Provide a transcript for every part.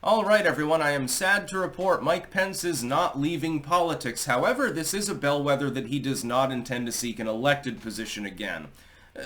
All right, everyone, I am sad to report Mike Pence is not leaving politics. However, this is a bellwether that he does not intend to seek an elected position again.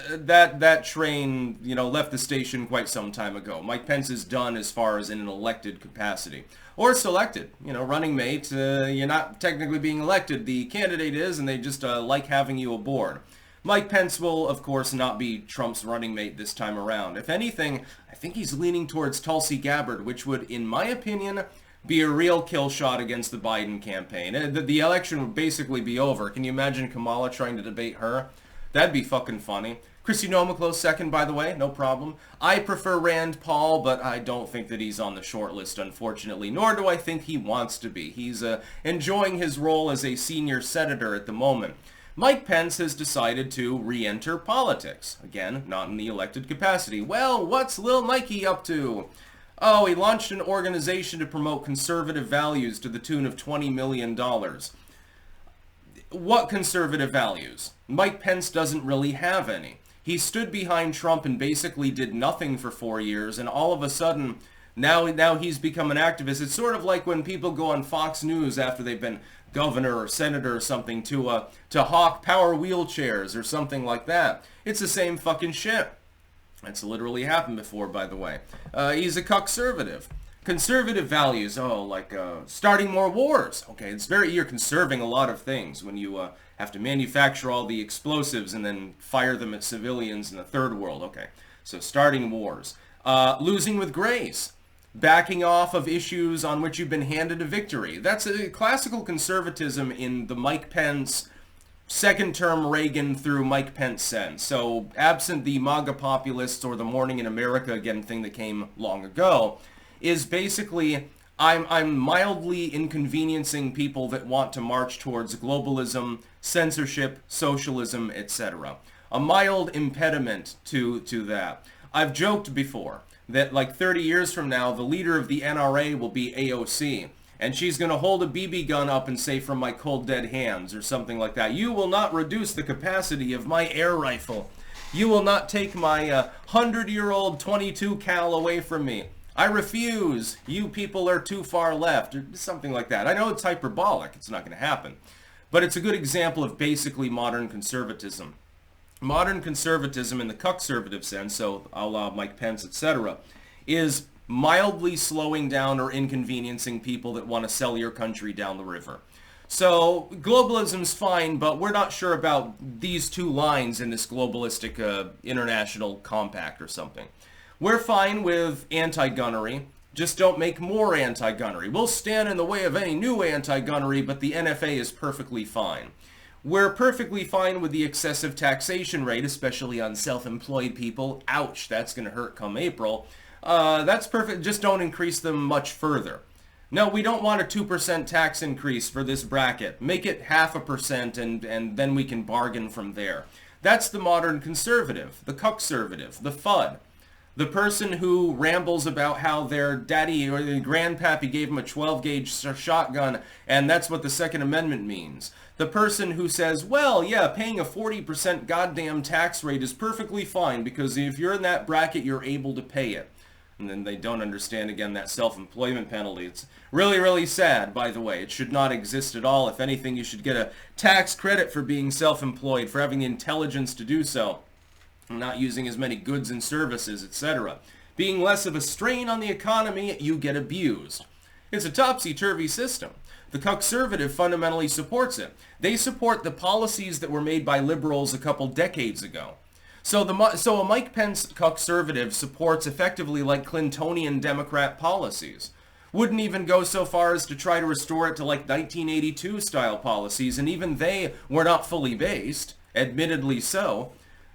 That train, left the station quite some time ago. Mike Pence is done as far as in an elected capacity. Or selected. Running mate, you're not technically being elected. The candidate is, and they just like having you aboard. Mike Pence will, of course, not be Trump's running mate this time around. If anything, I think he's leaning towards Tulsi Gabbard, which would, in my opinion, be a real kill shot against the Biden campaign. The election would basically be over. Can you imagine Kamala trying to debate her? That'd be fucking funny. Christy Nomaklo second, by the way, no problem. I prefer Rand Paul, but I don't think that he's on the short list, unfortunately, nor do I think he wants to be. He's enjoying his role as a senior senator at the moment. Mike Pence has decided to re-enter politics. Again, not in the elected capacity. Well, what's Lil Mikey up to? Oh, he launched an organization to promote conservative values to the tune of $20 million. What conservative values? Mike Pence doesn't really have any. He stood behind Trump and basically did nothing for 4 years, and all of a sudden, now he's become an activist. It's sort of like when people go on Fox News after they've been governor or senator or something to hawk power wheelchairs or something like that. It's the same fucking shit. That's literally happened before, by the way. He's a cuckservative. Conservative values, starting more wars. Okay, you're conserving a lot of things when you have to manufacture all the explosives and then fire them at civilians in the third world. Okay, so starting wars. Losing with grace. Backing off of issues on which you've been handed a victory. That's a classical conservatism in the Mike Pence, second term Reagan through Mike Pence sense. So absent the MAGA populists or the Morning in America Again thing that came long ago, is basically I'm mildly inconveniencing people that want to march towards globalism, censorship, socialism, etc. A mild impediment to that. I've joked before that like 30 years from now, the leader of the NRA will be AOC. And she's going to hold a BB gun up and say, "From my cold dead hands," or something like that. "You will not reduce the capacity of my air rifle. You will not take my 100-year-old 22 cal away from me. I refuse. You people are too far left," or something like that. I know it's hyperbolic. It's not going to happen. But it's a good example of basically modern conservatism. Modern conservatism in the Cuckservative sense, so a la Mike Pence, etc., is mildly slowing down or inconveniencing people that want to sell your country down the river. So globalism's fine, but we're not sure about these two lines in this globalistic international compact or something. We're fine with anti-gunnery, just don't make more anti-gunnery. We'll stand in the way of any new anti-gunnery, but the NFA is perfectly fine. We're perfectly fine with the excessive taxation rate, especially on self-employed people. Ouch, that's going to hurt come April. That's perfect, just don't increase them much further. No, we don't want a 2% tax increase for this bracket. Make it 0.5% and then we can bargain from there. That's the modern conservative, the Cuckservative, the FUD. The person who rambles about how their daddy or their grandpappy gave him a 12-gauge shotgun and that's what the Second Amendment means. The person who says, well, yeah, paying a 40% goddamn tax rate is perfectly fine because if you're in that bracket, you're able to pay it. And then they don't understand, again, that self-employment penalty. It's really, really sad, by the way. It should not exist at all. If anything, you should get a tax credit for being self-employed, for having the intelligence to do so. Not using as many goods and services, etc. Being less of a strain on the economy, you get abused. It's a topsy-turvy system. The Cuckservative fundamentally supports it. They support the policies that were made by liberals a couple decades ago. So a Mike Pence Cuckservative supports effectively like Clintonian Democrat policies. Wouldn't even go so far as to try to restore it to like 1982 style policies, and even they were not fully based, admittedly so.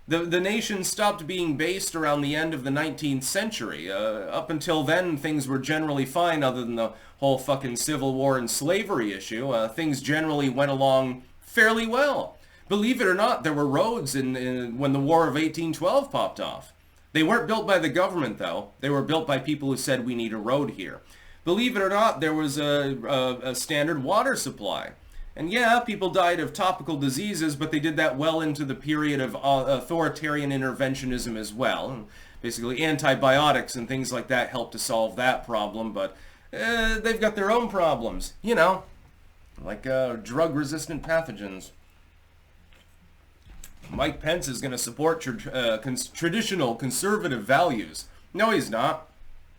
The nation stopped being based around the end of the 19th century. Up until then, things were generally fine other than the whole fucking Civil War and slavery issue. Things generally went along fairly well. Believe it or not, there were roads when the War of 1812 popped off. They weren't built by the government, though. They were built by people who said, we need a road here. Believe it or not, there was a standard water supply. And yeah, people died of topical diseases, but they did that well into the period of authoritarian interventionism as well. Basically, antibiotics and things like that helped to solve that problem, but they've got their own problems, you know, like drug-resistant pathogens. Mike Pence is going to support traditional conservative values. No, he's not.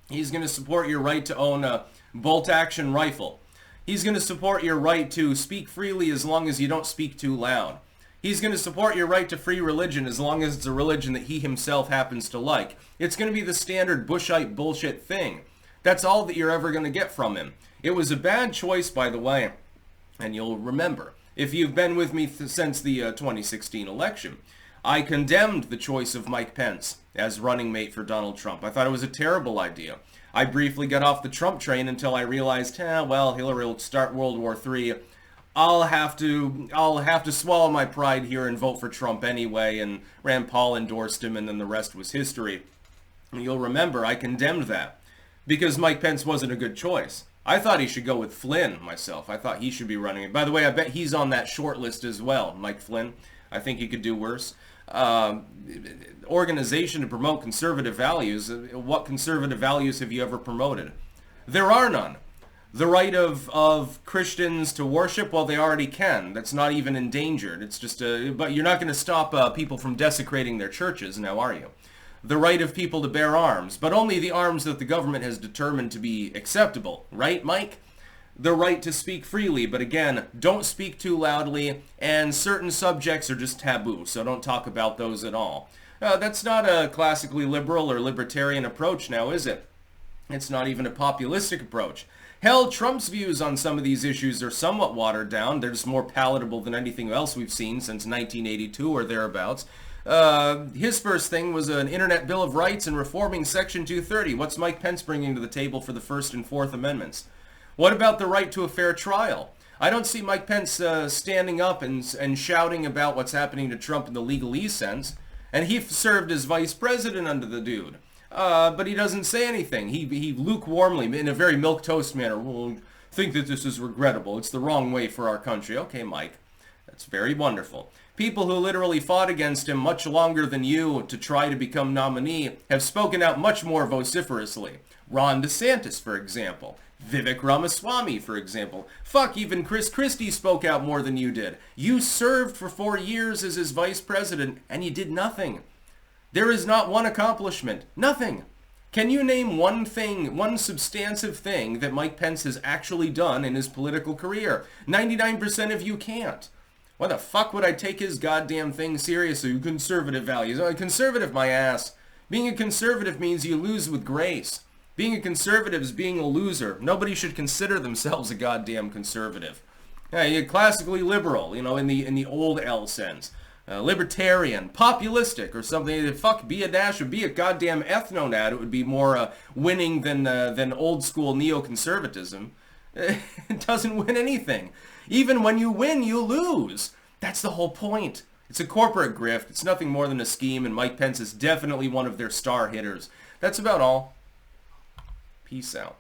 He's going to support your right to own a bolt-action rifle. He's going to support your right to speak freely as long as you don't speak too loud. He's going to support your right to free religion as long as it's a religion that he himself happens to like. It's going to be the standard Bushite bullshit thing. That's all that you're ever going to get from him. It was a bad choice, by the way, and you'll remember, if you've been with me since the 2016 election, I condemned the choice of Mike Pence as running mate for Donald Trump. I thought it was a terrible idea. I briefly got off the Trump train until I realized, well, Hillary will start World War III. I'll have to swallow my pride here and vote for Trump anyway, and Rand Paul endorsed him, and then the rest was history. And you'll remember I condemned that because Mike Pence wasn't a good choice. I thought he should go with Flynn myself. I thought he should be running it. By the way, I bet he's on that short list as well, Mike Flynn. I think he could do worse. Organization to promote conservative values. What conservative values have you ever promoted? There are none. The right of Christians to worship, well, they already can. That's not even endangered. It's just but you're not going to stop people from desecrating their churches, now are you? The right of people to bear arms, but only the arms that the government has determined to be acceptable, right, Mike? The right to speak freely, but again, don't speak too loudly, and certain subjects are just taboo, so don't talk about those at all. That's not a classically liberal or libertarian approach now, is it? It's not even a populistic approach. Hell, Trump's views on some of these issues are somewhat watered down. They're just more palatable than anything else we've seen since 1982 or thereabouts. His first thing was an Internet Bill of Rights and reforming Section 230. What's Mike Pence bringing to the table for the First and Fourth Amendments? What about the right to a fair trial? I don't see Mike Pence standing up and shouting about what's happening to Trump in the legalese sense. And he served as vice president under the dude. But he doesn't say anything. He lukewarmly, in a very milquetoast manner, will think that this is regrettable. It's the wrong way for our country. Okay, Mike. That's very wonderful. People who literally fought against him much longer than you to try to become nominee have spoken out much more vociferously. Ron DeSantis, for example. Vivek Ramaswamy, for example. Fuck, even Chris Christie spoke out more than you did. You served for 4 years as his vice president, and you did nothing. There is not one accomplishment. Nothing. Can you name one thing, one substantive thing that Mike Pence has actually done in his political career? 99% of you can't. Why the fuck would I take his goddamn thing seriously? Conservative values. Conservative, my ass. Being a conservative means you lose with grace. Being a conservative is being a loser. Nobody should consider themselves a goddamn conservative. Yeah, you're classically liberal, in the old L sense. Libertarian, populistic, or something. Fuck, be a goddamn ethnonat. It would be more winning than old school neoconservatism. It doesn't win anything. Even when you win, you lose. That's the whole point. It's a corporate grift. It's nothing more than a scheme, and Mike Pence is definitely one of their star hitters. That's about all. Peace out.